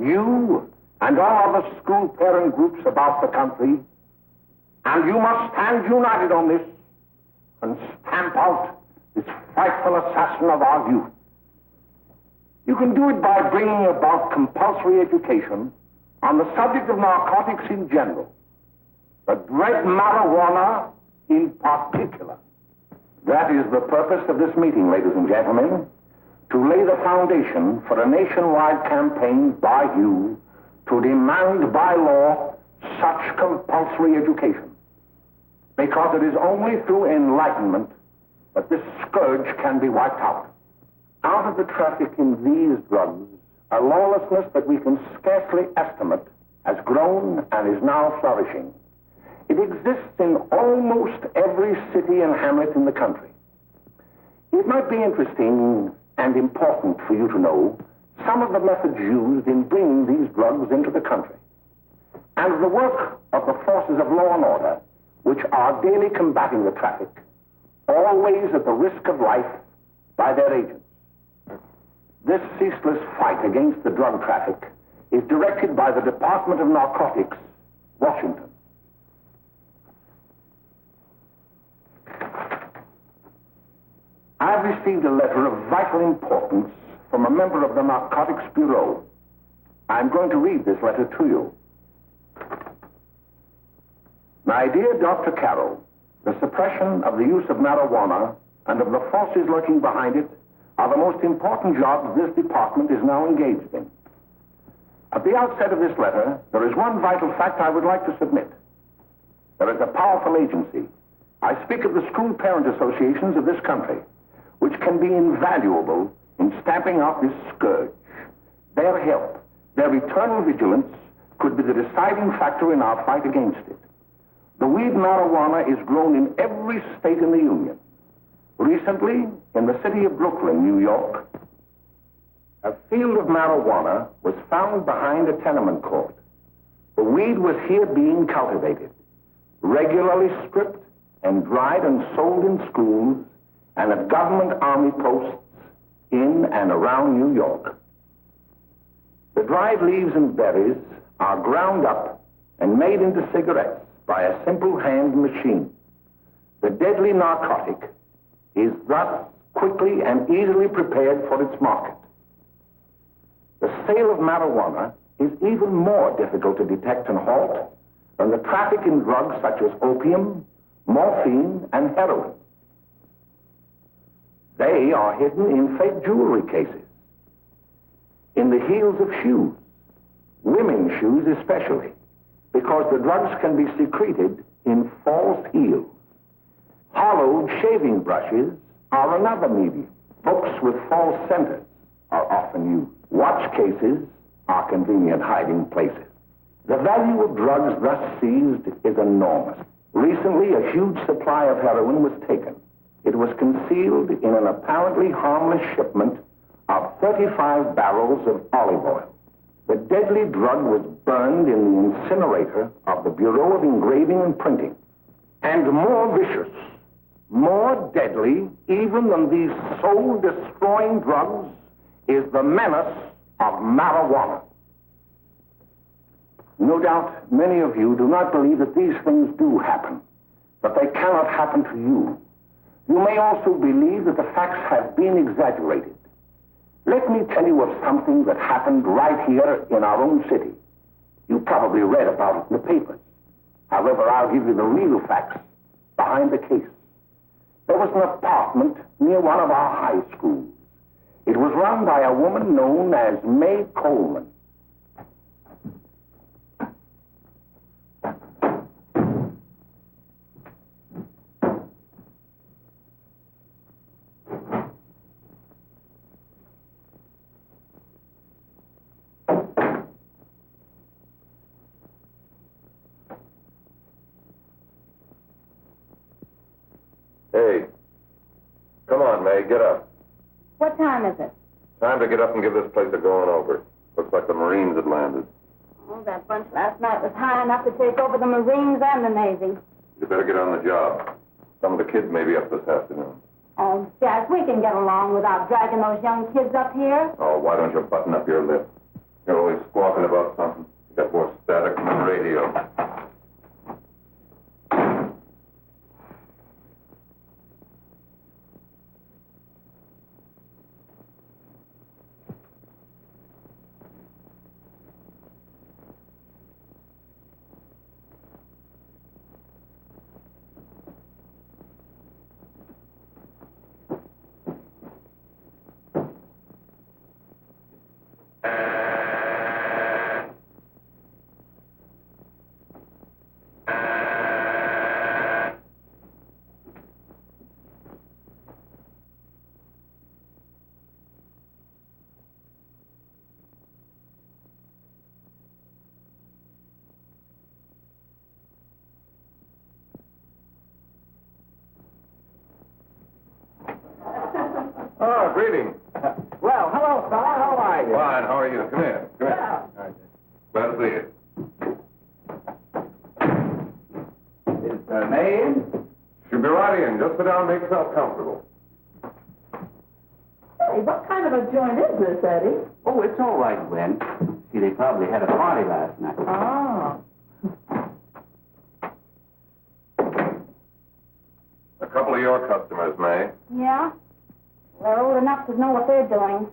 You and all other school parent groups about the country, and you must stand united on this and stamp out this frightful assassin of our youth. You can do it by bringing about compulsory education on the subject of narcotics in general, the dread marijuana in particular. That is the purpose of this meeting, ladies and gentlemen, to lay the foundation for a nationwide campaign by you to demand by law such compulsory education. Because it is only through enlightenment that this scourge can be wiped out. Out of the traffic in these drugs, a lawlessness that we can scarcely estimate has grown and is now flourishing. It exists in almost every city and hamlet in the country. It might be interesting and important for you to know some of the methods used in bringing these drugs into the country, and the work of the forces of law and order, which are daily combating the traffic, always at the risk of life by their agents. This ceaseless fight against the drug traffic is directed by the Department of Narcotics, Washington. I've received a letter of vital importance from a member of the Narcotics Bureau. I'm going to read this letter to you. My dear Dr. Carroll, the suppression of the use of marijuana and of the forces lurking behind it are the most important jobs this department is now engaged in. At the outset of this letter, there is one vital fact I would like to submit. There is a powerful agency. I speak of the school parent associations of this country, which can be invaluable in stamping out this scourge. Their help, their eternal vigilance, could be the deciding factor in our fight against it. The weed marijuana is grown in every state in the Union. Recently, in the city of Brooklyn, New York, a field of marijuana was found behind a tenement court. The weed was here being cultivated, regularly stripped and dried and sold in schools and at government army posts in and around New York. The dried leaves and berries are ground up and made into cigarettes by a simple hand machine. The deadly narcotic is thus quickly and easily prepared for its market. The sale of marijuana is even more difficult to detect and halt than the traffic in drugs such as opium, morphine, and heroin. They are hidden in fake jewelry cases, in the heels of shoes, women's shoes especially, because the drugs can be secreted in false heels. Hollowed shaving brushes are another medium. Books with false centers are often used. Watch cases are convenient hiding places. The value of drugs thus seized is enormous. Recently, a huge supply of heroin was taken. It was concealed in an apparently harmless shipment of 35 barrels of olive oil. The deadly drug was burned in the incinerator of the Bureau of Engraving and Printing. And more vicious, more deadly, even than these soul-destroying drugs, is the menace of marijuana. No doubt many of you do not believe that these things do happen, but they cannot happen to you. You may also believe that the facts have been exaggerated. Let me tell you of something that happened right here in our own city. You probably read about it in the papers. However, I'll give you the real facts behind the case. There was an apartment near one of our high schools. It was run by a woman known as May Coleman. Hey, come on, May, get up. What time is it? Time to get up and give this place a going over. Looks like the Marines had landed. Oh, that bunch last night was high enough to take over the Marines and the Navy. You better get on the job. Some of the kids may be up this afternoon. Oh, Jack, we can get along without dragging those young kids up here. Oh, why don't you button up your lip? You're always squawking greetings. Well, hello, fella. How are you? Fine, how are you? Come here. Come here. Glad to see you. Is the maid? She'll be right in. Just sit down and make yourself comfortable. Hey, what kind of a joint is this, Eddie? Oh, it's all right, Gwen. See, they probably had a party last night. Oh. A couple of your customers, May. Yeah? They're old enough to know what they're doing.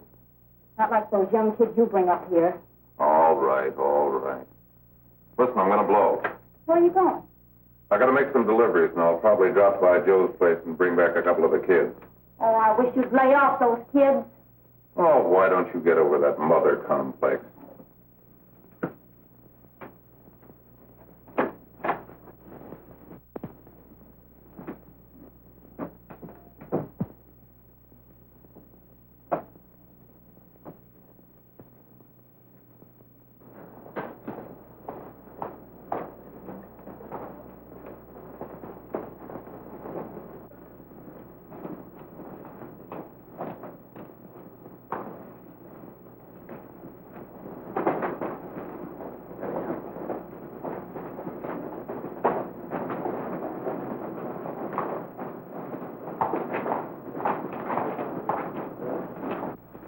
Not like those young kids you bring up here. All right, all right. Listen, I'm going to blow. Where are you going? I got to make some deliveries, and I'll probably drop by Joe's place and bring back a couple of the kids. Oh, I wish you'd lay off those kids. Oh, why don't you get over that mother complex?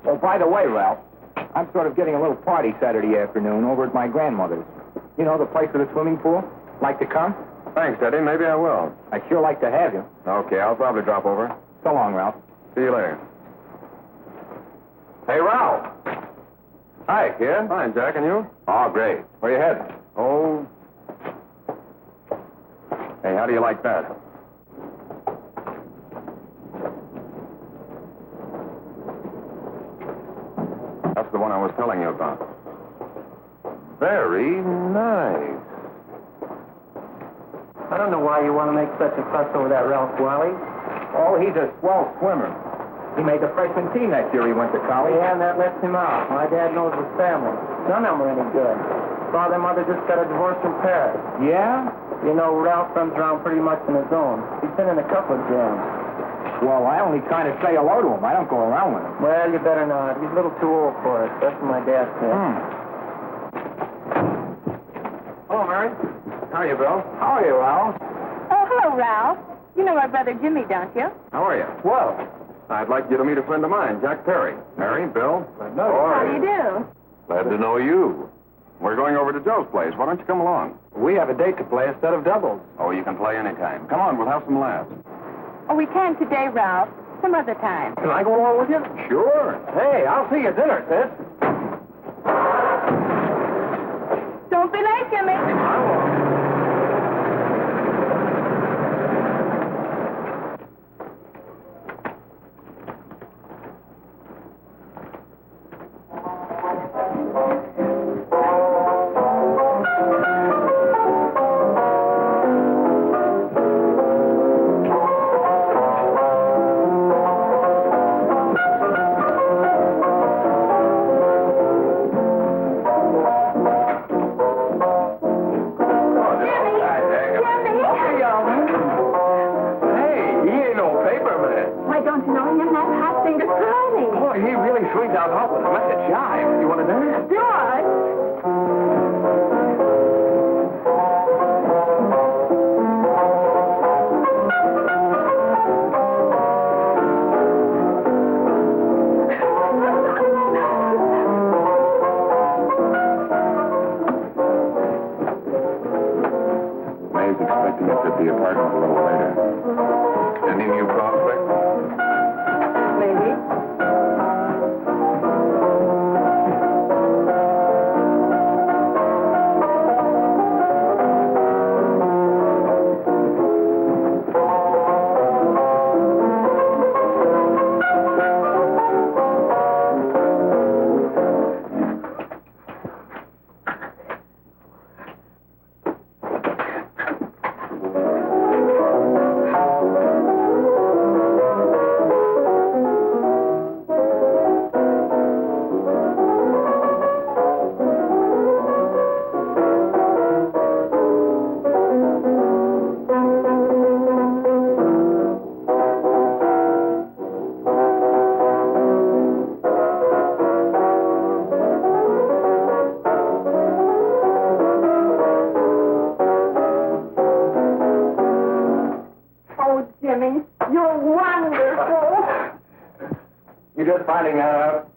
Oh, by the way, Ralph, I'm sort of getting a little party Saturday afternoon over at my grandmother's. You know, the place with the swimming pool? Like to come? Thanks, Eddie. Maybe I will. I'd sure like to have you. Okay, I'll probably drop over. So long, Ralph. See you later. Hey, Ralph. Hi, kid. Fine, Jack, and you? Oh, great. Where you heading? Oh. Hey, how do you like that? That's the one I was telling you about. Very nice. I don't know why you want to make such a fuss over that Ralph Wally. Oh, he's a swell swimmer. He made the freshman team that year he went to college. Yeah, and that lets him out. My dad knows his family. None of them are any good. Father and mother just got a divorce in Paris. Yeah? You know, Ralph runs around pretty much on his own. He's been in a couple of jams. Well, I only kind of say hello to him. I don't go around with him. Well, you better not. He's a little too old for it. That's what my dad said. Hello, Mary. How are you, Bill? How are you, Ralph? Oh, hello, Ralph. You know my brother Jimmy, don't you? How are you? Well, I'd like you to meet a friend of mine, Jack Perry. Mary, Bill. How do you do? Glad to know you. We're going over to Joe's place. Why don't you come along? we have a date to play instead of doubles. Oh, you can play anytime. Come on, we'll have some laughs. Oh, we can't today, Ralph. Some other time. Can I go along with you? Sure. Hey, I'll see you at dinner, sis. Don't be late, Jimmy. I won't. just finding that out.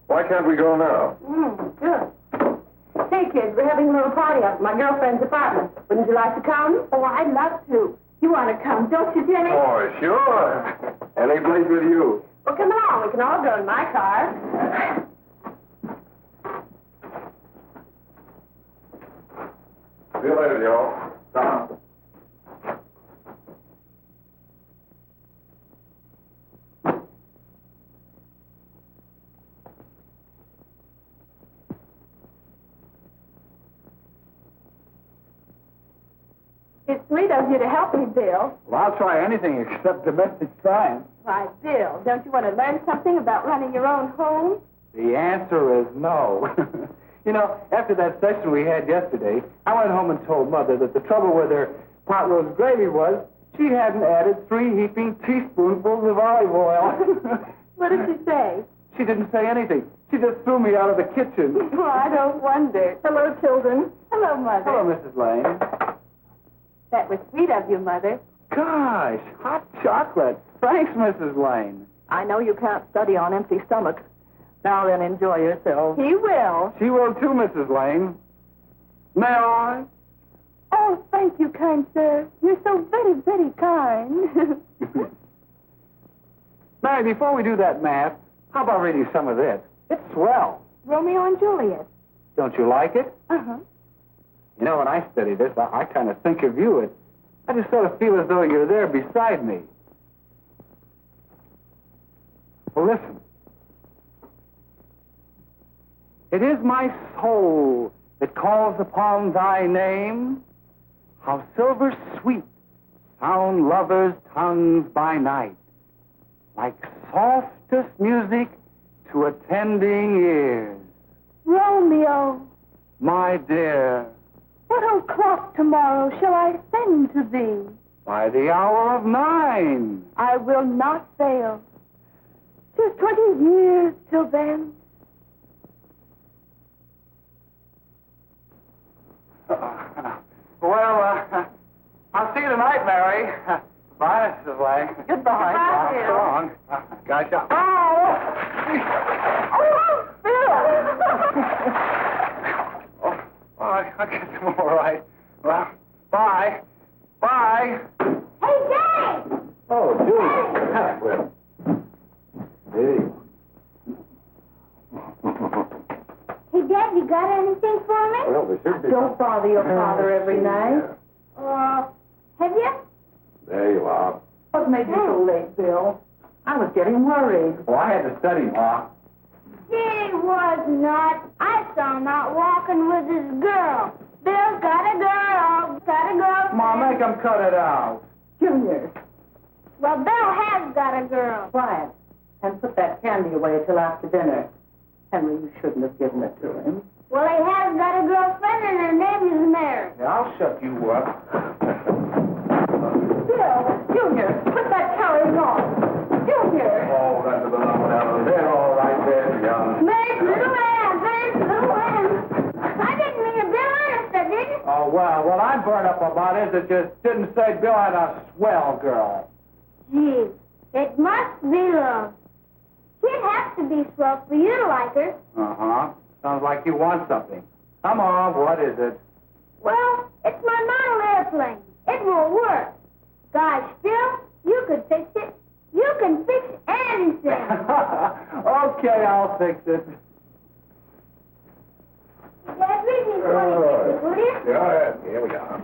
Why can't we go now? Good. Hey, kids, we're having a little party up at my girlfriend's apartment. Wouldn't you like to come? Oh, I'd love to. You want to come, don't you, Jenny? Oh, sure. Any place with you. Well, come along. We can all go in my car. See you later, Joe. It's sweet of you to help me, Bill. Well, I'll try anything except domestic science. Why, Bill, don't you want to learn something about running your own home? The answer is no. You know, after that session we had yesterday, I went home and told Mother that the trouble with her pot roast gravy was she hadn't added 3 heaping teaspoonfuls of olive oil. What did she say? She didn't say anything. She just threw me out of the kitchen. Well, I don't wonder. Hello, children. Hello, Mother. Hello, Mrs. Lane. That was sweet of you, Mother. Gosh, hot chocolate. Thanks, Mrs. Lane. I know you can't study on empty stomachs. Now then, enjoy yourself. He will. She will too, Mrs. Lane. May I? Oh, thank you, kind sir. You're so very, very kind. Mary, before we do that math, how about reading some of this? It's swell. Romeo and Juliet. Don't you like it? Uh-huh. You know, when I study this, I kind of think of you. I just sort of feel as though you're there beside me. Well, listen. It is my soul that calls upon thy name. How silver sweet sound lovers' tongues by night, like softest music to attending ears. Romeo, My dear, what o'clock tomorrow shall I send to thee? by the hour of 9. I will not fail. 'Tis 20 years till then. I'll see you tonight, Mary. Bye, Mrs. Lang. Goodbye. Goodbye, So long. Gosh, oh! Oh, I'll get some more, all right. Well, bye. Bye. Hey, Jay! Oh, Julie. Well. Hey. Hey, Dad, you got anything for me? Well, there should be. Don't bother your father every night. Have you? There you are. What made you so late, Bill? I was getting worried. Oh, I had to study, Ma. He was not. I saw him out walking with his girl. Bill's got a girl. Got a girl. Ma, make him cut it out. Junior, Well, Bill has got a girl. quiet. And put that candy away till after dinner. Henry, you shouldn't have given it to him. Well, he has got a girlfriend and her name is Mary. Yeah, I'll shut you up. Bill, Junior, put that carriage on. Junior! Oh, that's the number down there. All right there, young. Mary's little lamb. Mary's little lamb. I didn't mean to Bill honest, I didn't. Oh, well, what I'm burned up about is it just didn't say Bill had a swell girl. Gee, it must be love. She'd have to be swell for you to like her. Uh-huh. Sounds like you want something. Come on, what is it? Well, it's my model airplane. It won't work. Gosh, Bill, you could fix it. You can fix anything. Okay, I'll fix it. Dad, read me 26, will you? Yeah, here we are.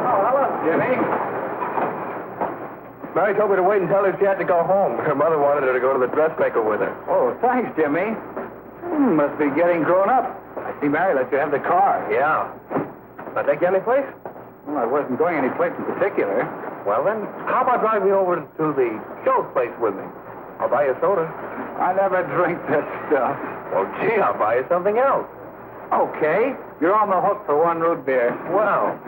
Oh, hello, Jimmy. Mary told me to wait and tell her she had to go home. Her mother wanted her to go to the dressmaker with her. Oh, thanks, Jimmy. Must be getting grown up. I see Mary let you have the car. Yeah. I take you any place? Well, I wasn't going any place in particular. Well, then, how about driving me over to the show place with me? I'll buy you a soda. I never drink that stuff. Well, gee, I'll buy you something else. Okay. You're on the hook for 1 root beer. Well.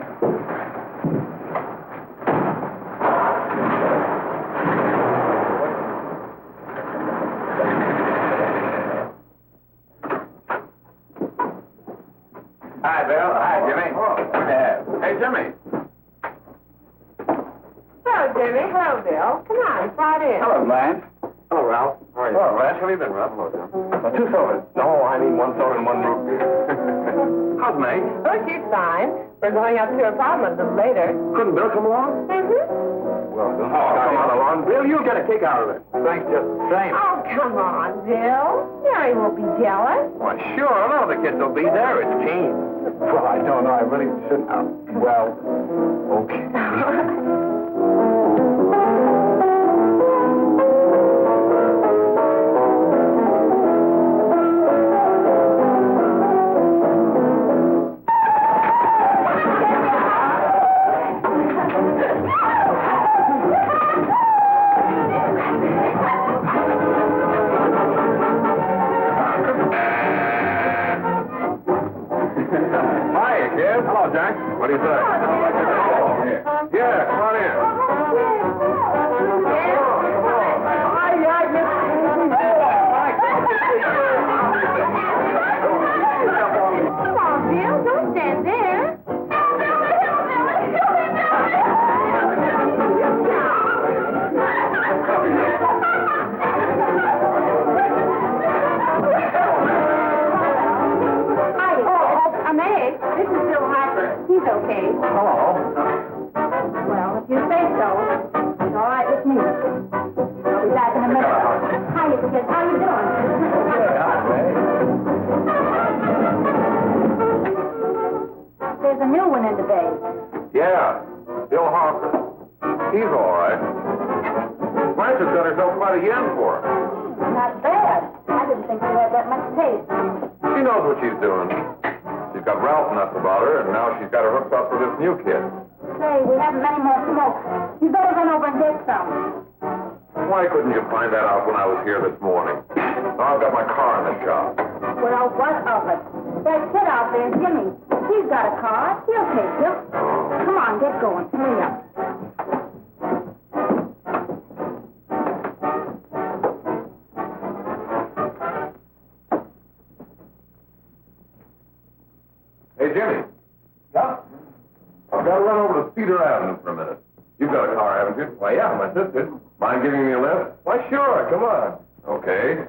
Hello, Jimmy. Hello, Bill. Come on, slide in. Hello, Blanche. Hello, Ralph. How are you? Hello, Ralph. How have you been, Ralph? Hello, John. 2 sodas. No, I mean 1 soda and 1 root beer. How's May? Oh, she's fine. We're going up to her apartment a little later. Couldn't Bill come along? Well, Bill, come on along. Bill, you'll get a kick out of it. Thanks just the same. Oh, come on, Bill. Mary won't be jealous. Why, sure. None of the kids will be there. It's Keen. Well, I don't know. I really shouldn't. Well, okay. Hello, Jack. What do you say? Yeah, come on in. Come on, Bill. Don't stand there. This is Bill Harper. He's okay. Hello. Well, if you say so, it's all right with me. I'll be back in a minute. Hiya, kids. How you doing? There's a new one in today. Yeah, Bill Harper. He's all right. Blanche has got herself quite a yen for her. Not bad. I didn't think she had that much taste. She knows what she's doing. She's got Ralph nuts about her, and now she's got her hooked up for this new kid. Say, we haven't any more smoke. You better run over and get some. Why couldn't you find that out when I was here this morning? Now I've got my car in the shop. Well, what of it? That kid out there, Jimmy, he's got a car. He'll take you. Come on, get going. Hurry up. Hey, Jimmy. Yeah? I've got to run over to Cedar Avenue for a minute. You've got a car, haven't you? Well, yeah, my sister. Mind giving me a lift? Why, sure. Come on. Okay.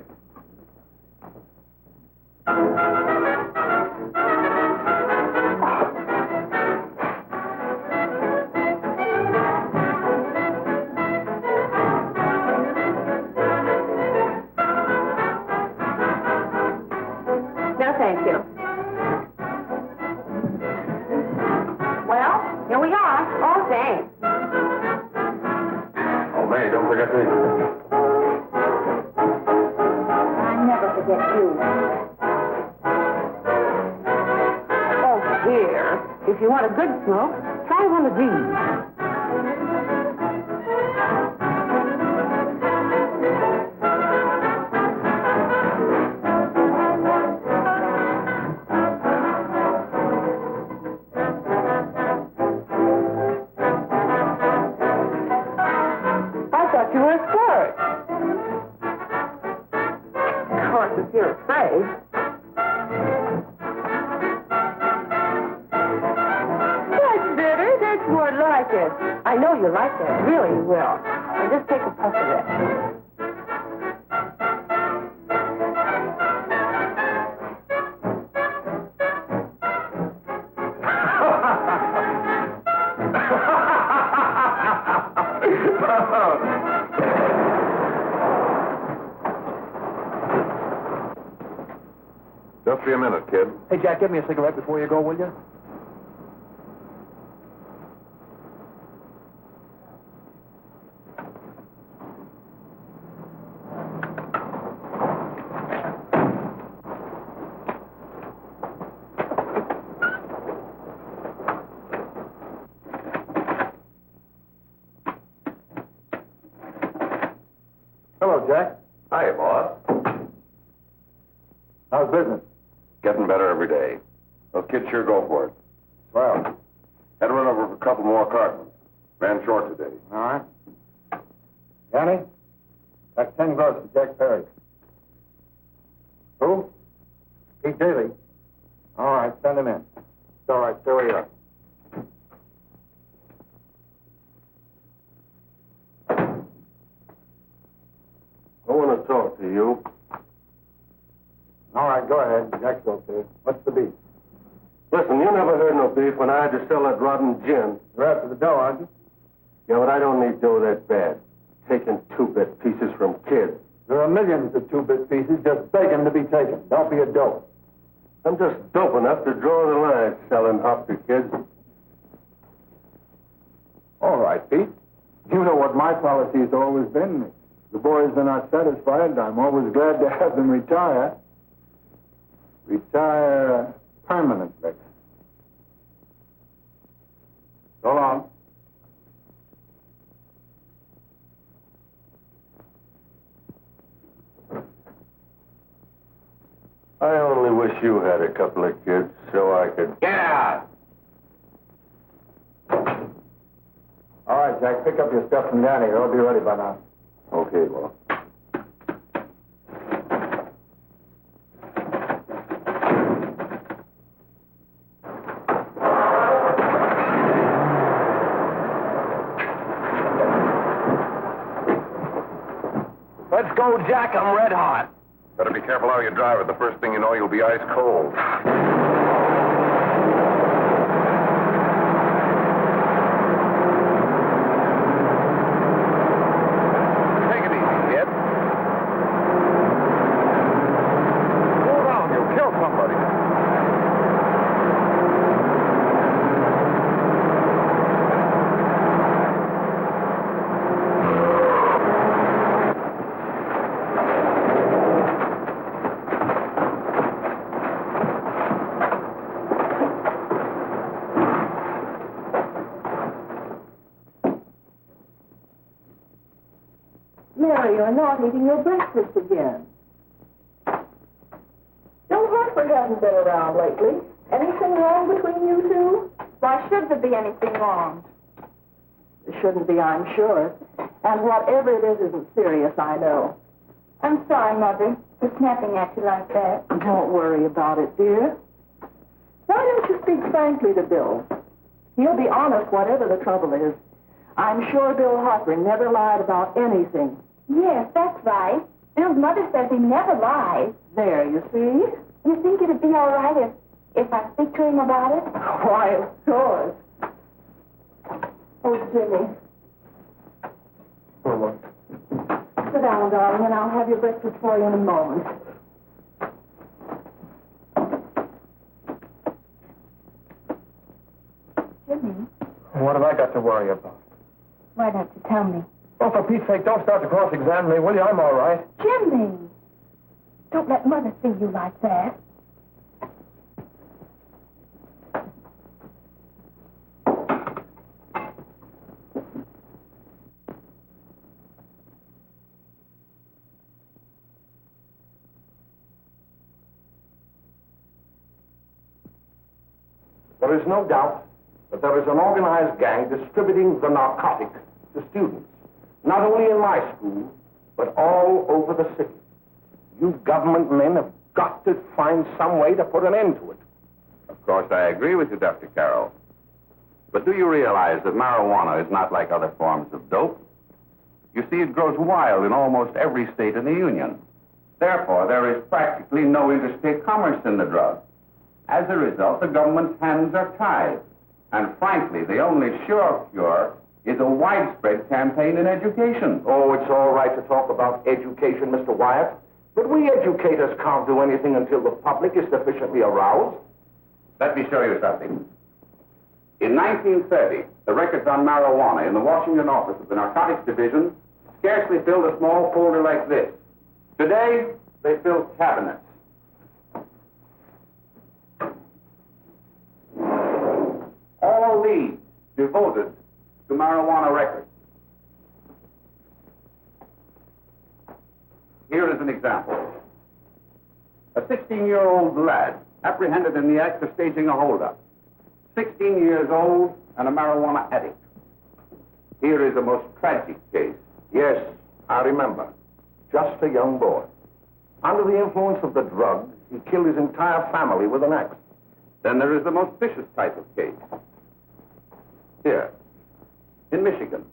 No, thank you. Well, here we are. Oh, thanks. Oh, May, don't forget me. I never forget you. Oh, here. If you want a good smoke, try one of these. You were scared. Of course, if you're afraid. That's better. That's more like it. I know you like that. Really, you will. Now just take a puff of it. Just be a minute, kid. Hey, Jack, give me a cigarette before you go, will you? Hello, Jack. Hi, boss. How's business? Getting better every day. Those kids sure go for it. Well, Had to run over for a couple more cartons. Ran short today. all right. Johnny, that's 10 gross to Jack Perry. Who? Pete Daly. All right, send him in. It's all right, there we are. to talk to you. All right, go ahead. Jack's okay. What's the beef? Listen, you never heard no beef when I had to sell that rotten gin. You're after the dough, aren't you? Yeah, but I don't need dough that bad. Taking two-bit pieces from kids. There are millions of two-bit pieces just begging to be taken. Don't be a dope. I'm just dope enough to draw the line selling up to kids. All right, Pete. You know what my policy has always been. If the boys are not satisfied, I'm always glad to have them retire. Retire permanently. So long. I only wish you had a couple of kids so I could... Get out! All right, Jack, pick up your stuff from down here. I'll be ready by now. Okay, well. Let's go, Jack. I'm red hot. Better be careful how you drive it. The first thing you know, you'll be ice cold. Take it easy, kid. Slow down. You'll kill somebody. Mary, you're not eating your breakfast again. Bill Hartford hasn't been around lately. Anything wrong between you two? Why should there be anything wrong? There shouldn't be, I'm sure. And whatever it is isn't serious, I know. I'm sorry, Mother, for snapping at you like that. Don't worry about it, dear. Why don't you speak frankly to Bill? He'll be honest whatever the trouble is. I'm sure Bill Hartford never lied about anything. Yes, that's right. Bill's mother says he never lies. There, you see? You think it'd be all right if I speak to him about it? Why, of course. Oh, Jimmy. Sit down, darling, and I'll have your breakfast for you in a moment. Jimmy, What have I got to worry about? why don't you tell me? Oh, for Pete's sake, don't start to cross-examine me, will you? I'm all right. Jimmy! Don't let Mother see you like that. There is no doubt that there is an organized gang distributing the narcotics to students, not only in my school, but all over the city. You government men have got to find some way to put an end to it. Of course, I agree with you, Dr. Carroll. But do you realize that marijuana is not like other forms of dope? You see, it grows wild in almost every state in the Union. Therefore, there is practically no interstate commerce in the drug. As a result, the government's hands are tied. And frankly, the only sure cure is a widespread campaign in education. Oh, it's all right to talk about education, Mr. Wyatt, but we educators can't do anything until the public is sufficiently aroused. Let me show you something. In 1930, the records on marijuana in the Washington office of the Narcotics Division scarcely filled a small folder like this. Today, they fill cabinets. All these devoted to marijuana records. Here is an example. A 16-year-old lad apprehended in the act of staging a holdup. 16 years old and a marijuana addict. Here is a most tragic case. Yes, I remember. Just a young boy. Under the influence of the drug, he killed his entire family with an axe. Then there is the most vicious type of case. Here, in Michigan,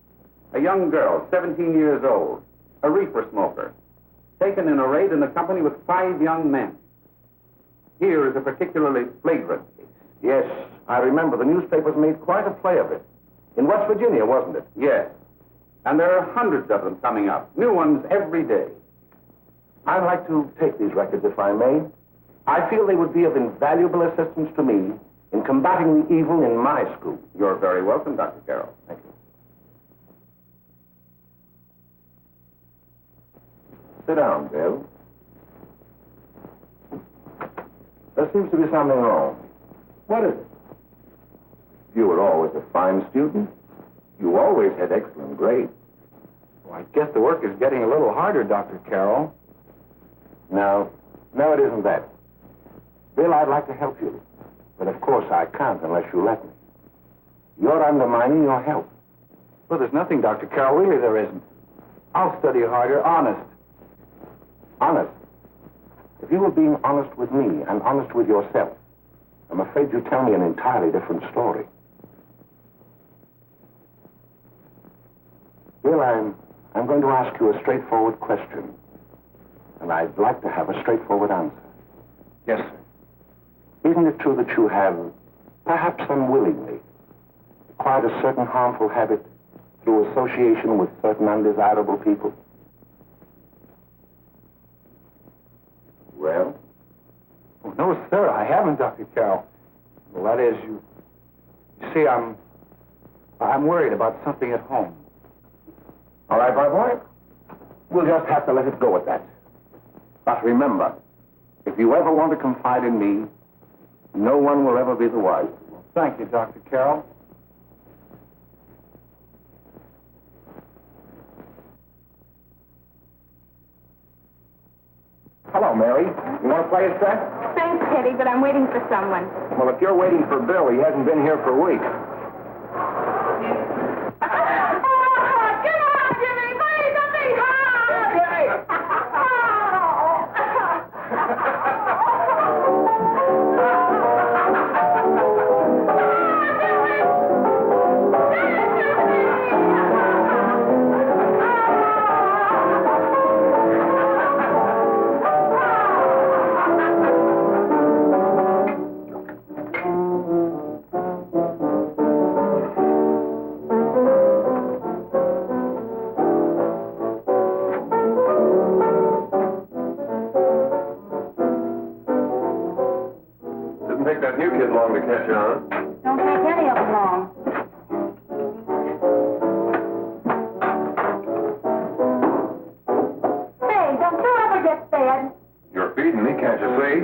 a young girl, 17 years old, a reefer smoker. taken in a raid in the company with 5 young men. Here is a particularly flagrant case. Yes, I remember. The newspapers made quite a play of it. In West Virginia, wasn't it? Yes. And there are hundreds of them coming up. New ones every day. I'd like to take these records, if I may. I feel they would be of invaluable assistance to me in combating the evil in my school. You're very welcome, Dr. Carroll. Thank you. Sit down, Bill. There seems to be something wrong. What is it? You were always a fine student. You always had excellent grades. Well, I guess the work is getting a little harder, Dr. Carroll. No, it isn't that. Bill, I'd like to help you. But of course I can't unless you let me. You're undermining your health. Well, there's nothing, Dr. Carroll. Really, there isn't. I'll study harder, honest. Honest? If you were being honest with me and honest with yourself, I'm afraid you tell me an entirely different story. Bill, I'm going to ask you a straightforward question. And I'd like to have a straightforward answer. Yes, sir. Isn't it true that you have, perhaps unwillingly, acquired a certain harmful habit through association with certain undesirable people? Well? Oh, no, sir, I haven't, Dr. Carroll. Well, that is, you see, I'm worried about something at home. All right, my boy. We'll just have to let it go at that. But remember, if you ever want to confide in me, no one will ever be the wiser. Thank you, Dr. Carroll. Hello, Mary. You want to play a set? Thanks, Teddy, but I'm waiting for someone. Well, if you're waiting for Bill, he hasn't been here for weeks. Catch on. Don't take any of them long. Say, don't you ever get fed? You're feeding me, can't you see?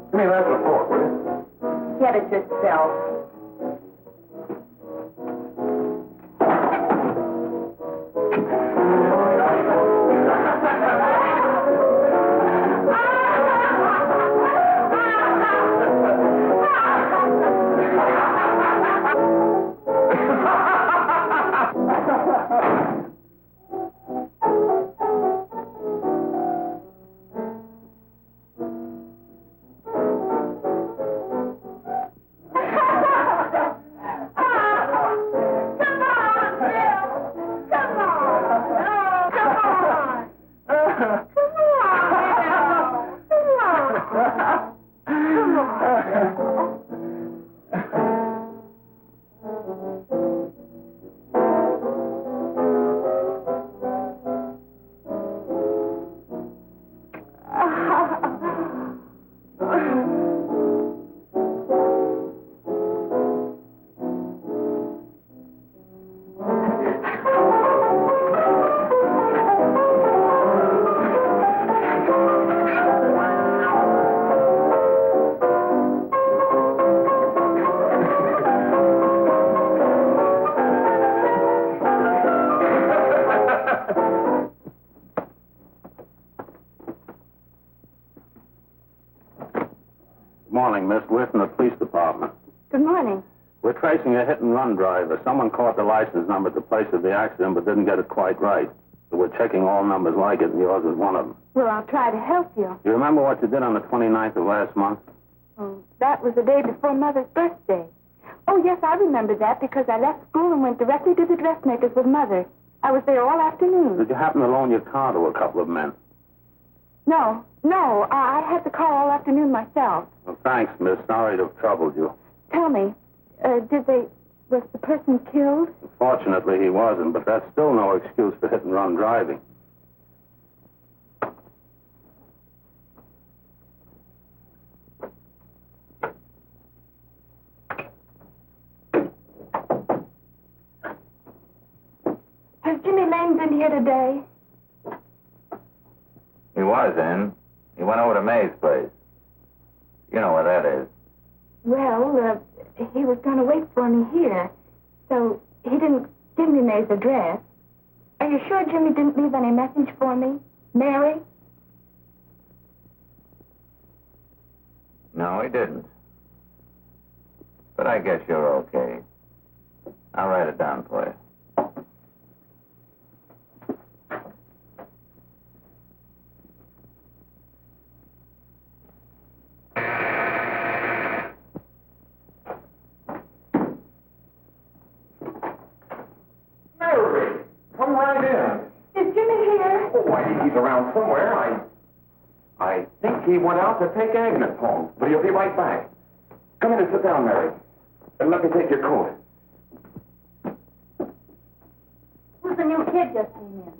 Give me that and a fork, will you? Get it yourself. Morning, Miss Whitten, the police department. Good morning. We're tracing a hit-and-run driver. Someone caught the license number at the place of the accident but didn't get it quite right. So we're checking all numbers like it, and yours is one of them. Well, I'll try to help you. You remember what you did on the 29th of last month? Oh, that was the day before Mother's birthday. Oh, yes, I remember that because I left school and went directly to the dressmaker's with Mother. I was there all afternoon. Did you happen to loan your car to a couple of men? No, I had the car all afternoon myself. Well, thanks, miss. Sorry to have troubled you. Tell me, was the person killed? Fortunately, he wasn't, but that's still no excuse for hit-and-run driving. Has Jimmy Lane been here today? He was in. He went over to May's place. You know where that is. Well, he was going to wait for me here, so he didn't give me May's address. Are you sure Jimmy didn't leave any message for me? Mary? No, he didn't. But I guess you're okay. I'll write it down for you. Mary, come right in. Is Jimmy here? Oh, why, he's around somewhere. I think he went out to take Agnes home, but he'll be right back. Come in and sit down, Mary. And let me take your coat. Who's the new kid just came in?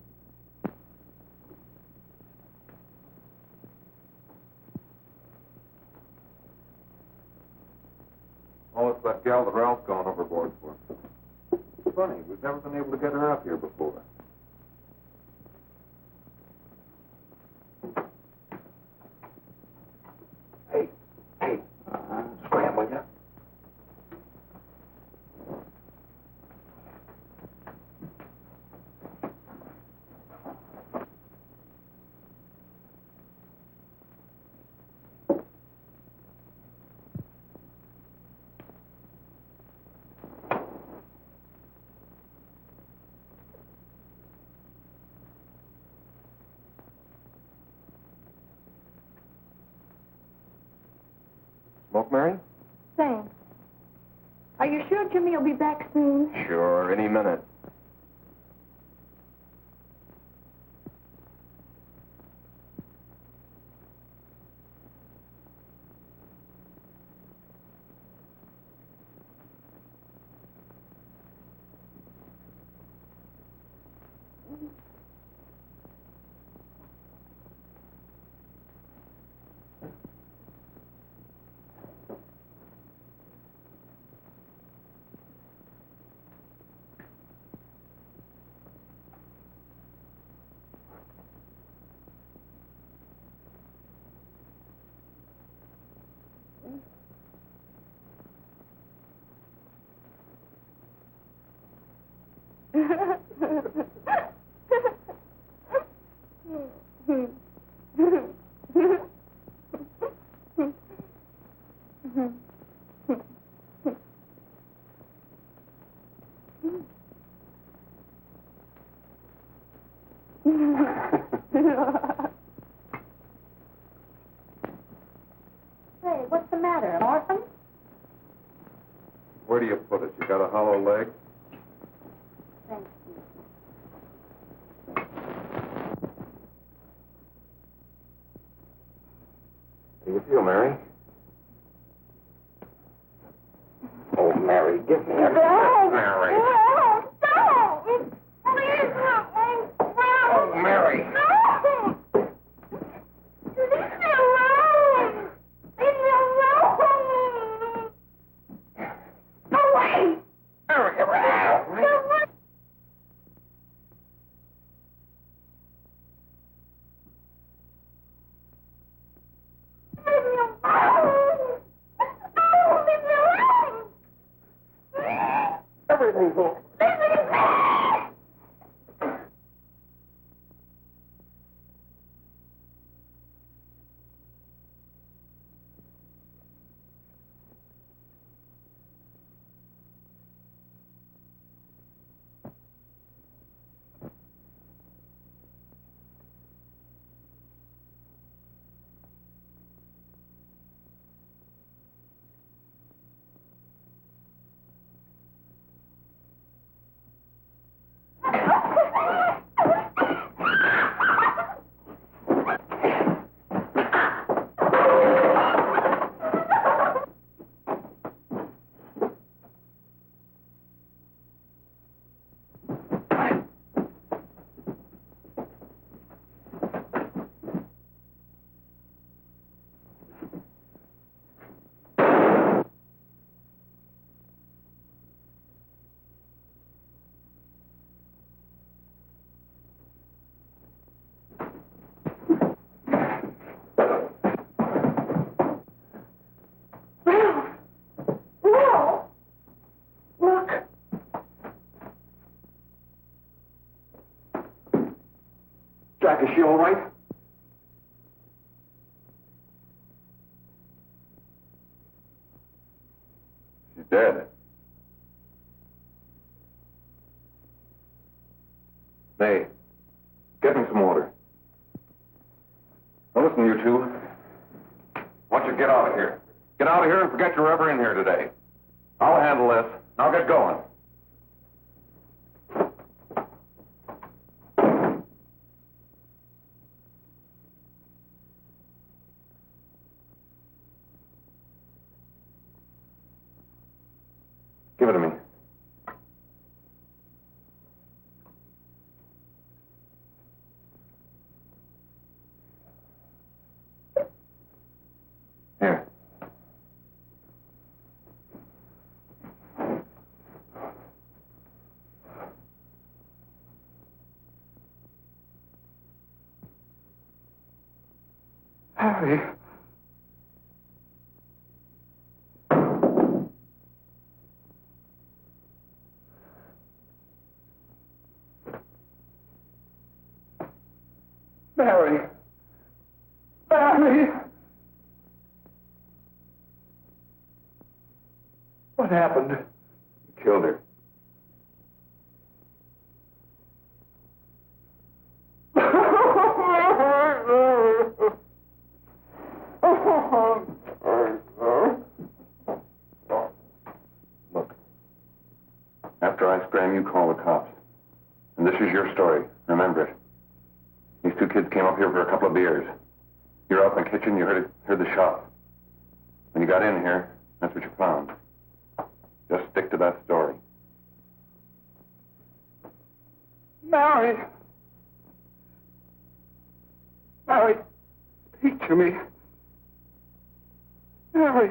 Oh, it's that gal that Ralph's gone overboard for. Funny, we've never been able to get her up here before. Hey, scram, will you? Smoke, Mary? Thanks. Are you sure Jimmy will be back soon? Sure, any minute. Hey, what's the matter? An orphan? Where do you put it? You got a hollow leg? Thanks. How do you feel, Mary? Oh, Mary, give me a... Mary. Oh, Mary. Everything's okay. Is she all right? She's dead. May, get me some water. Now listen, you two. I want you to get out of here. Get out of here and forget you're ever in here today. I'll handle this. Now get going. Give it to me. Here. Harry. Mary. Mary. What happened? You killed her. Look. After I scram, you call the cops. And this is your story. Remember it. These two kids came up here for a couple of beers. You're out in the kitchen, you heard the shot. When you got in here, that's what you found. Just stick to that story. Mary. Mary, speak to me. Mary.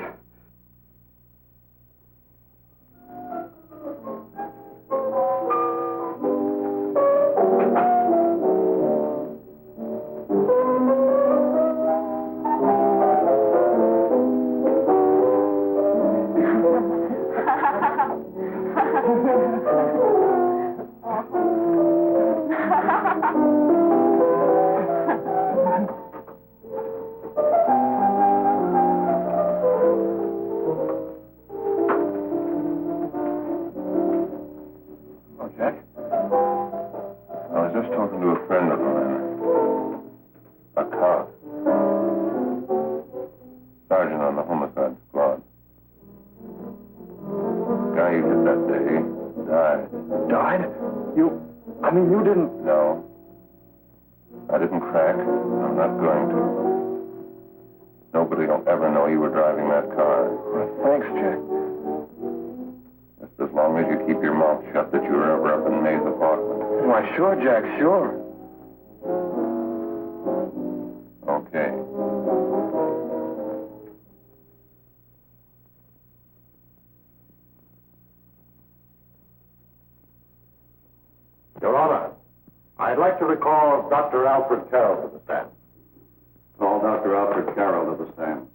Sure, Jack, sure. Okay. Your Honor, I'd like to recall Dr. Alfred Carroll to the stand. Call Dr. Alfred Carroll to the stand.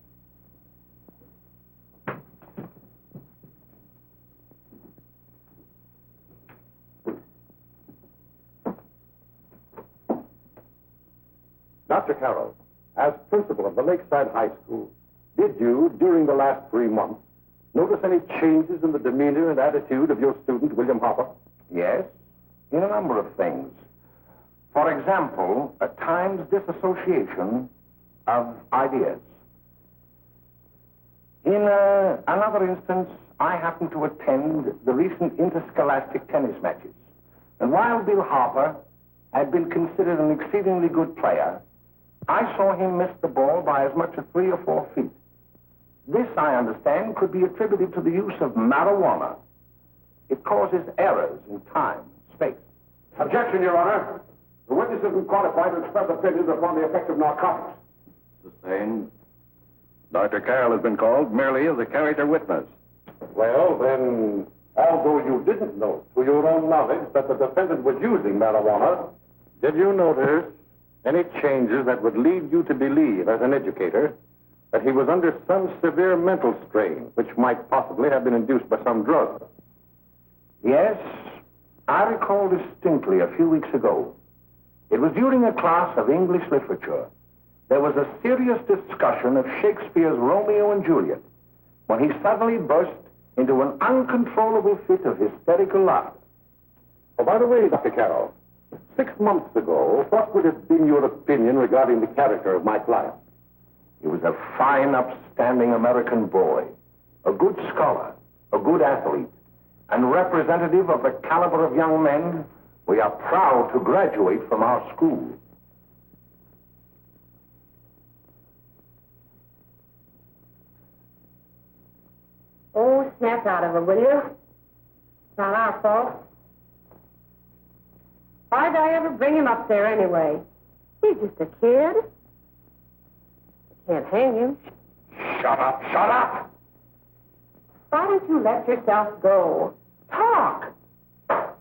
Dr. Carroll, as principal of the Lakeside High School, did you, during the last 3 months, notice any changes in the demeanor and attitude of your student, William Hopper? Yes, in a number of things. For example, at times disassociation of ideas. In another instance, I happened to attend the recent interscholastic tennis matches. And while Bill Harper had been considered an exceedingly good player, I saw him miss the ball by as much as 3 or 4 feet. This, I understand, could be attributed to the use of marijuana. It causes errors in time and space. Objection, Your Honor. The witness isn't qualified to express opinions upon the effect of narcotics. Sustained. Dr. Carroll has been called merely as a character witness. Well, then, although you didn't know to your own knowledge that the defendant was using marijuana, did you notice any changes that would lead you to believe, as an educator, that he was under some severe mental strain, which might possibly have been induced by some drug? Yes, I recall distinctly a few weeks ago. It was during a class of English literature. There was a serious discussion of Shakespeare's Romeo and Juliet when he suddenly burst into an uncontrollable fit of hysterical laughter. Oh, by the way, Dr. Carroll, 6 months ago, what would have been your opinion regarding the character of my client? He was a fine, upstanding American boy, a good scholar, a good athlete, and representative of the caliber of young men we are proud to graduate from our school. Oh, snap out of it, will you? It's not our fault. Why'd I ever bring him up there anyway? He's just a kid. I can't hang him. Shut up, shut up! Why don't you let yourself go? Talk.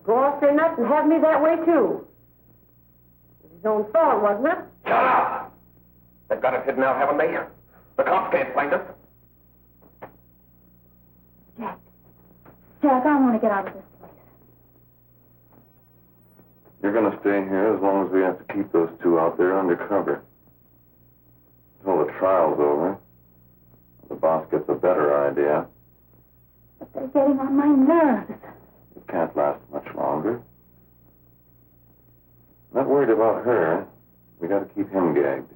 Go off your nuts and have me that way, too. It was his own fault, wasn't it? Shut up! They've got us hidden out, haven't they? The cops can't find us. Jack, I want to get out of this place. You're going to stay here as long as we have to keep those two out there undercover. Until the trial's over. The boss gets a better idea. But they're getting on my nerves. It can't last much longer. Not worried about her. We got to keep him gagged.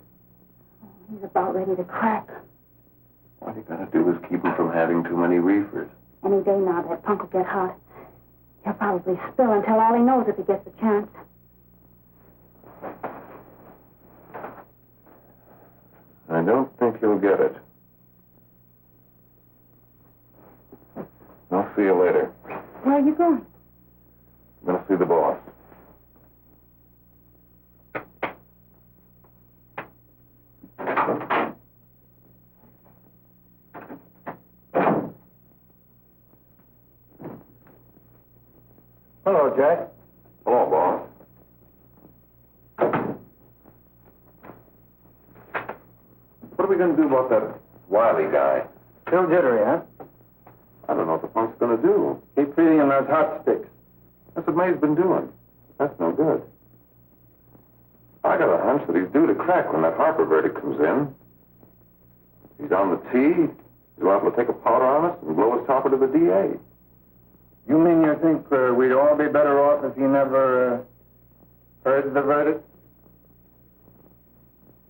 He's about ready to crack. All you got to do is keep him from having too many reefers. Any day now, that punk will get hot. He'll probably spill and tell all he knows if he gets the chance. I don't think he'll get it. I'll see you later. Where are you going? I'm going to see the boss. Hello, Jack. Hello, boss. What are we going to do about that Wiley guy? Still jittery, huh? I don't know what the punk's going to do. Keep feeding him those hot sticks. That's what May's been doing. That's no good. I got a hunch that he's due to crack when that Harper verdict comes in. He's on the tee. He's liable to take a powder on us and blow his topper to the DA. You mean you think we'd all be better off if he never heard the verdict?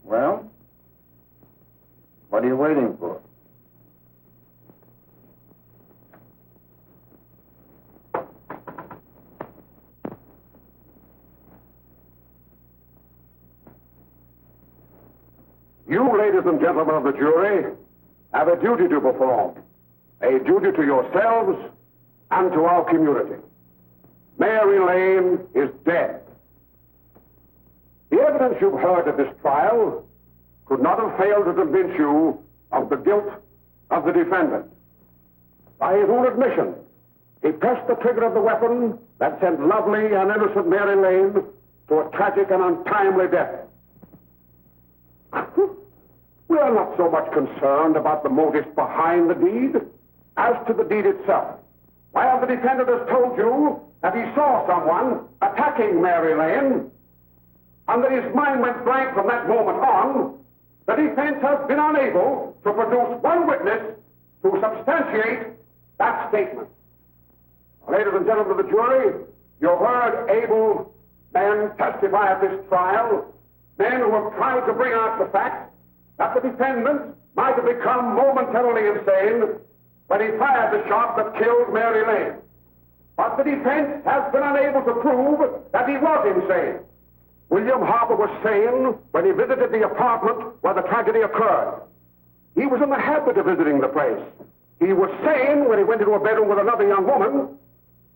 Well, what are you waiting for? You, ladies and gentlemen of the jury, have a duty to perform. A duty to yourselves and to our community. Mary Lane is dead. The evidence you've heard at this trial could not have failed to convince you of the guilt of the defendant. By his own admission, he pressed the trigger of the weapon that sent lovely and innocent Mary Lane to a tragic and untimely death. We are not so much concerned about the motives behind the deed as to the deed itself. While the defendant has told you that he saw someone attacking Mary Lane, and that his mind went blank from that moment on, the defense has been unable to produce one witness to substantiate that statement. Ladies and gentlemen of the jury, you heard able men testify at this trial, men who have tried to bring out the fact that the defendant might have become momentarily insane when he fired the shot that killed Mary Lane. But the defense has been unable to prove that he was insane. William Harper was sane when he visited the apartment where the tragedy occurred. He was in the habit of visiting the place. He was sane when he went into a bedroom with another young woman.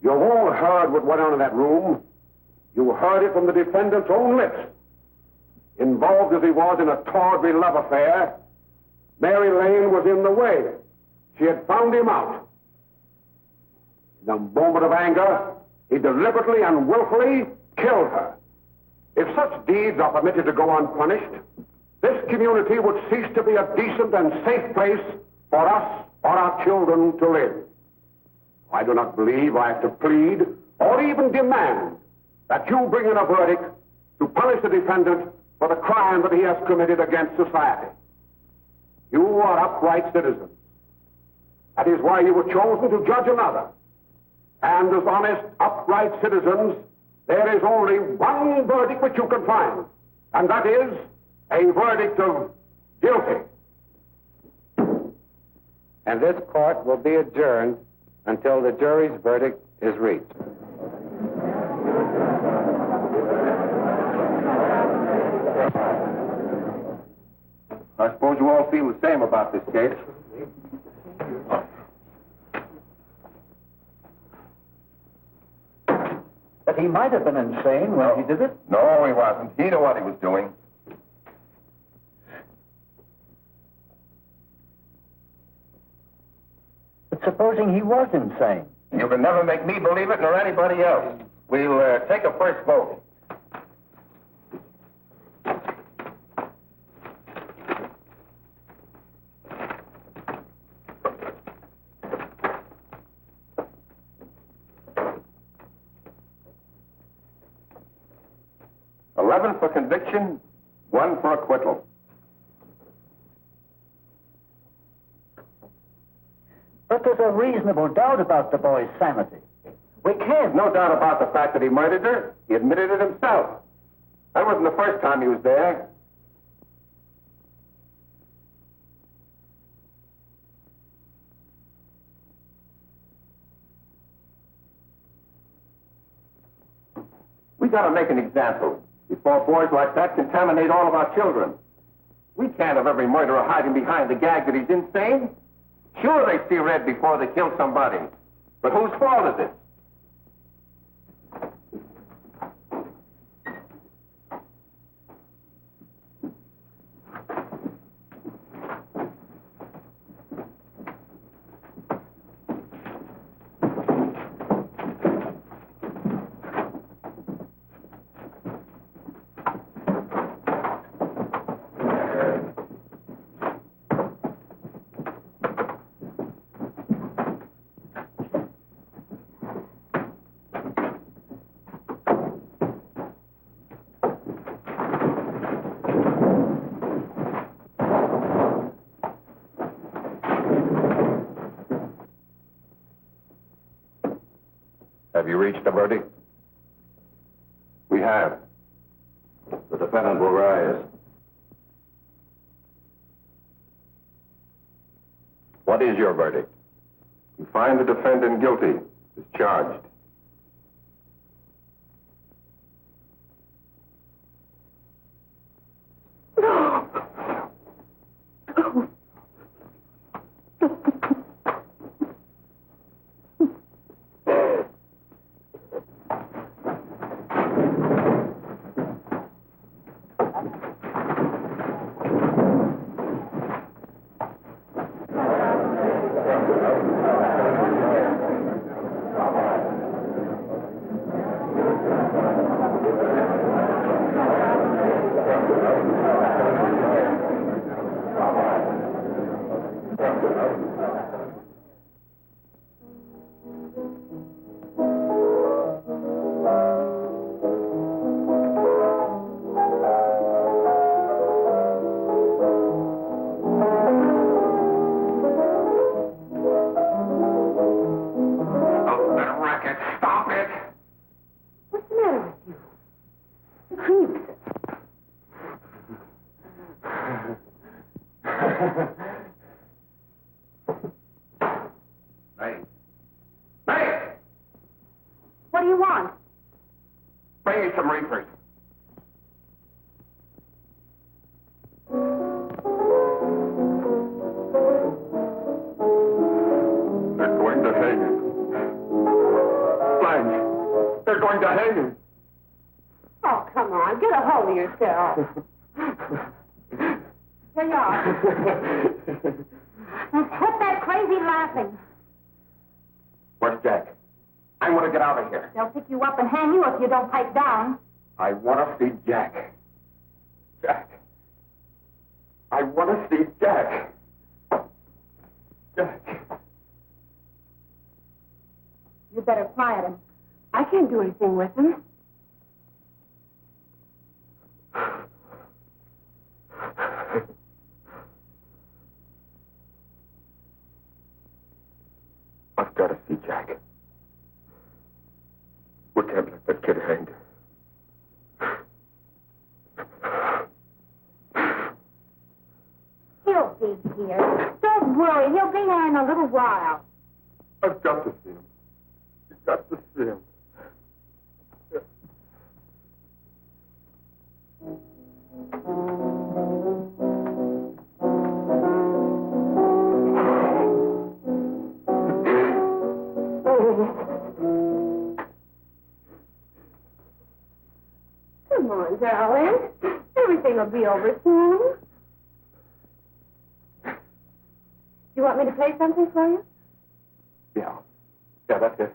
You've all heard what went on in that room. You heard it from the defendant's own lips. Involved as he was in a tawdry love affair, Mary Lane was in the way. She had found him out. In a moment of anger, he deliberately and willfully killed her. If such deeds are permitted to go unpunished, this community would cease to be a decent and safe place for us or our children to live. I do not believe I have to plead or even demand that you bring in a verdict to punish the defendant for the crime that he has committed against society. You are upright citizens. That is why you were chosen to judge another. And as honest, upright citizens, there is only one verdict which you can find, and that is a verdict of guilty. And this court will be adjourned until the jury's verdict is reached. I suppose you all feel the same about this case. But he might have been insane when he did it. No, he wasn't. He knew what he was doing. But supposing he was insane? You can never make me believe it, nor anybody else. We'll take a first vote. For conviction, 1 for acquittal. But there's a reasonable doubt about the boy's sanity. We can't. No doubt about the fact that he murdered her. He admitted it himself. That wasn't the first time he was there. We got to make an example before boys like that contaminate all of our children. We can't have every murderer hiding behind the gag that he's insane. Sure, they see red before they kill somebody. But whose fault is it? Have you reached a verdict? We have. The defendant will rise. What is your verdict? We find the defendant guilty, as charged. Some reefers. They're going to hang him. Blanche, they're going to hang him. Oh, come on. Get a hold of yourself. Here you are. Quit that crazy laughing. Where's Jack? I want to get out of here. They'll pick you up and hang you if you don't pipe down. I want to see Jack. Jack. I want to see Jack. Jack. You better quiet him. I can't do anything with him. gotta see Jack. We can't let that kid hang. He'll be here. Don't worry. He'll be here in a little while. I've got to see him. You've got to see him. Come on, darling. Everything will be over soon. You want me to play something for you? Yeah, that's it.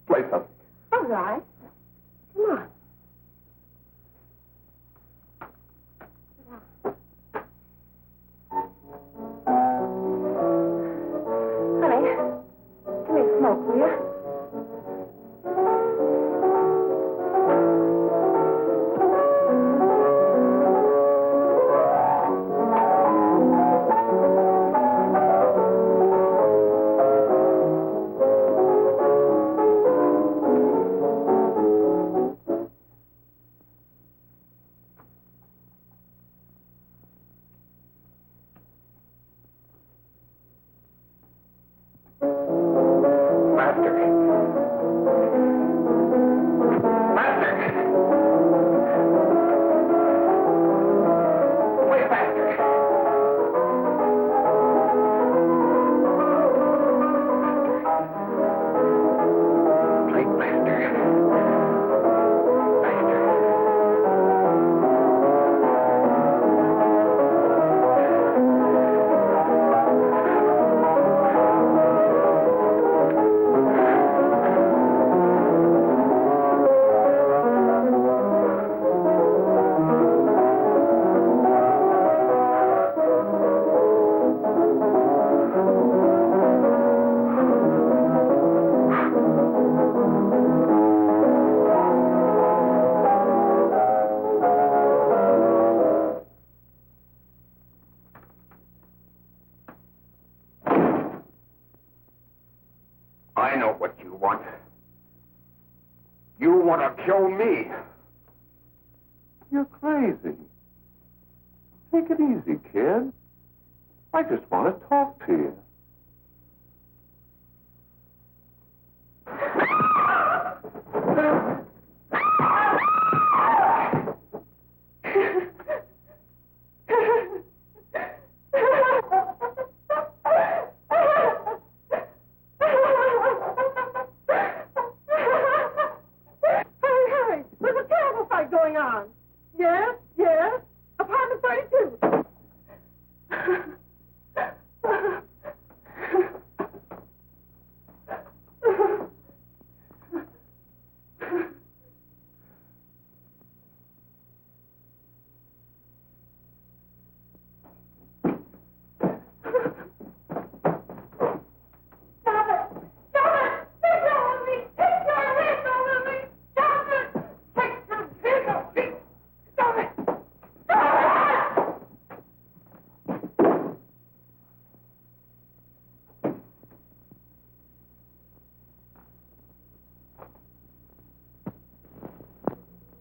Play something. All right. Come on. Honey, give me a smoke, will you? I know what you want. You want to kill me. You're crazy. Take it easy, kid. I just want to talk to you.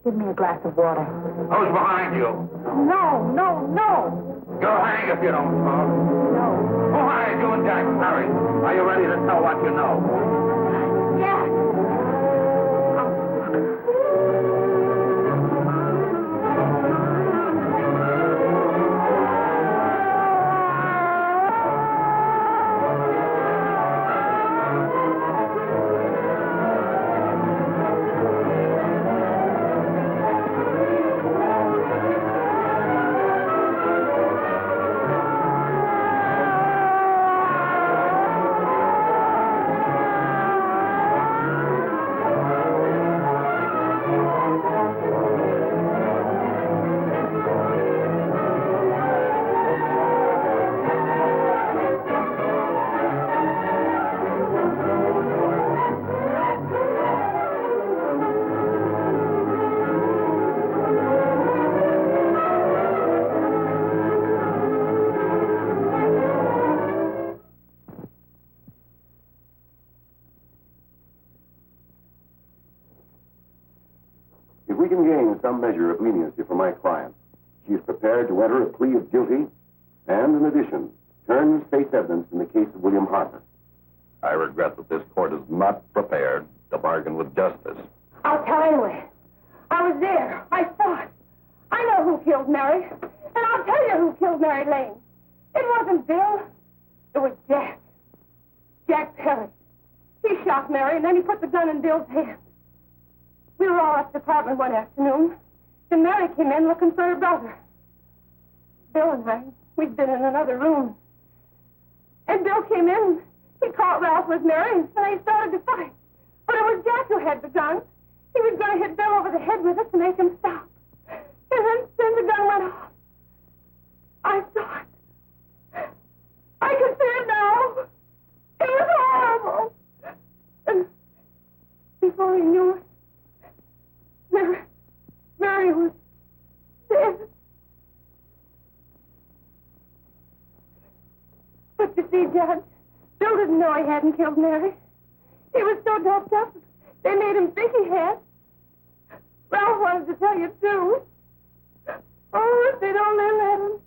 Give me a glass of water. Who's behind you? No, no, no. You'll hang if you don't talk. No. Who hired you and Jack? Hurry. Are you ready to tell what you know? Yes. If we can gain some measure of leniency for my client, she is prepared to enter a plea of guilty and, in addition, turn state's evidence in the case of William Harper. I regret that this court is not prepared to bargain with justice. I'll tell anyway. I was there. I saw it. I know who killed Mary. And I'll tell you who killed Mary Lane. It wasn't Bill. It was Jack. Jack Perry. He shot Mary, and then he put the gun in Bill's hand. We were all at the apartment one afternoon. Then Mary came in looking for her brother. Bill and I, we'd been in another room. And Bill came in. He caught Ralph with Mary, and they started to fight. But it was Jack who had the gun. He was going to hit Bill over the head with it to make him stop. And then the gun went off. I saw it. I can see it now. It was horrible. And before he knew it, Mary was dead. But you see, Judge, Bill didn't know he hadn't killed Mary. He was so doped up, they made him think he had. Ralph wanted to tell you, too. Oh, if they'd only let him.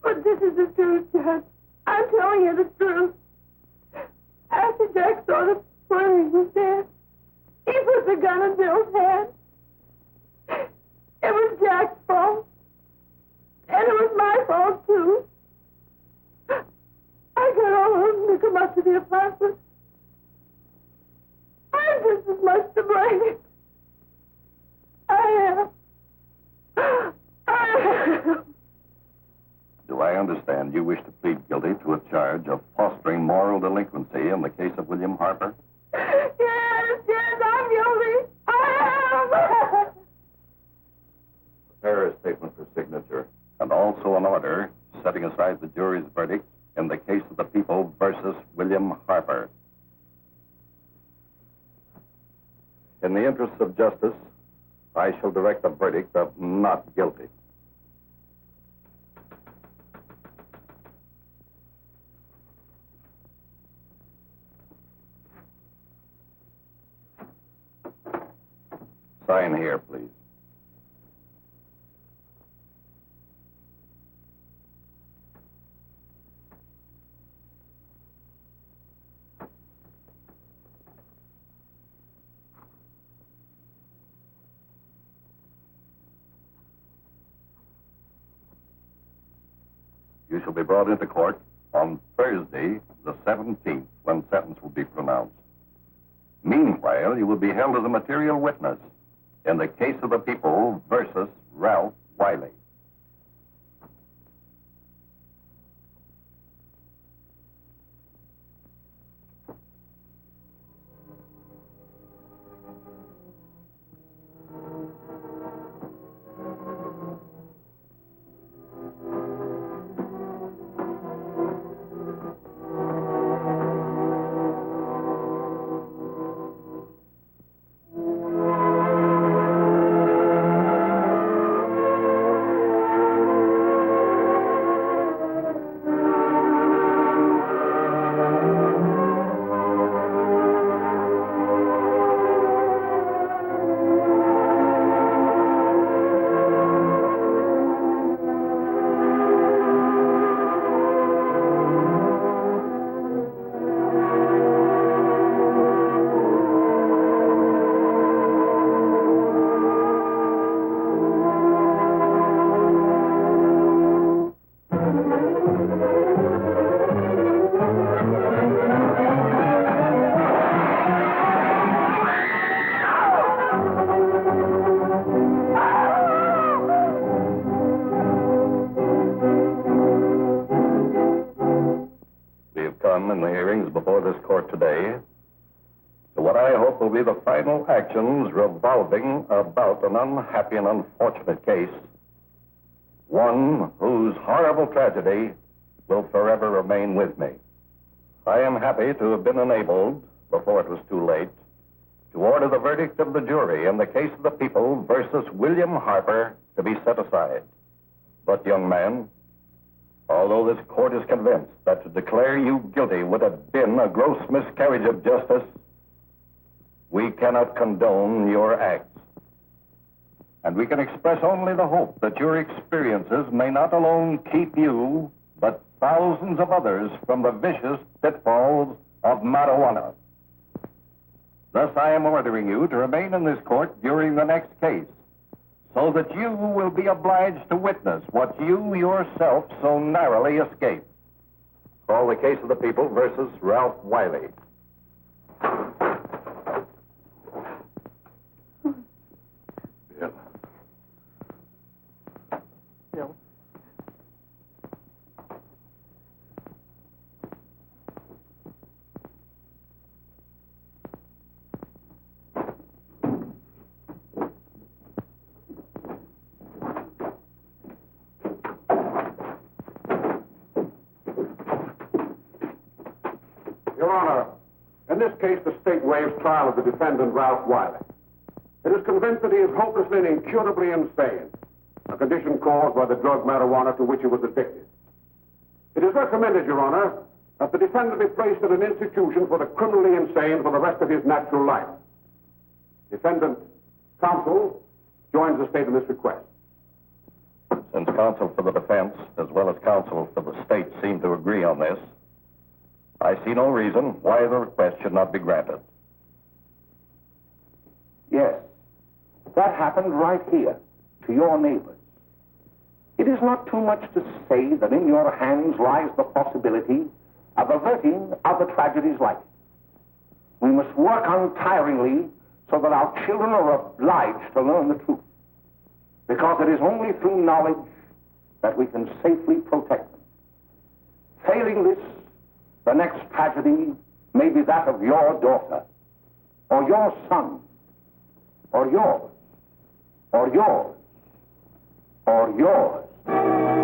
But this is the truth, Judge. I'm telling you the truth. After Jack saw the poor he was dead, he put the gun in Bill's hand. It was Jack's fault. And it was my fault, too. I got all of them to come up to the apartment. I'm just as much to blame. I am. Do I understand you wish to plead guilty to a charge of fostering moral delinquency in the case of William Harper? Yes, I'm guilty. I am. Prepare a statement for signature, and also an order setting aside the jury's verdict in the case of the people versus William Harper. In the interests of justice, I shall direct the verdict of not guilty. Sign here, please. You shall be brought into court on Thursday, the 17th, when sentence will be pronounced. Meanwhile, you will be held as a material witness in the case of the people versus Ralph Wiley. Be the final actions revolving about an unhappy and unfortunate case, one whose horrible tragedy will forever remain with me. I am happy to have been enabled, before it was too late, to order the verdict of the jury in the case of the people versus William Harper to be set aside. But, young man, although this court is convinced that to declare you guilty would have been a gross miscarriage of justice, we cannot condone your acts. and we can express only the hope that your experiences may not alone keep you, but thousands of others from the vicious pitfalls of marijuana. Thus, I am ordering you to remain in this court during the next case, so that you will be obliged to witness what you yourself so narrowly escaped. Call the case of the people versus Ralph Wiley. Bill. Bill. Your Honor, in this case, the state waives trial of the defendant, Ralph Wiley. It is convinced that he is hopelessly and incurably insane, a condition caused by the drug marijuana to which he was addicted. It is recommended, Your Honor, that the defendant be placed in an institution for the criminally insane for the rest of his natural life. Defendant, counsel, joins the state in this request. Since counsel for the defense, as well as counsel for the state, seem to agree on this, I see no reason why the request should not be granted. Yes, that happened right here, to your neighbors. It is not too much to say that in your hands lies the possibility of averting other tragedies like it. We must work untiringly so that our children are obliged to learn the truth, because it is only through knowledge that we can safely protect them. Failing this, the next tragedy may be that of your daughter, or your son, or yours, or yours, or yours.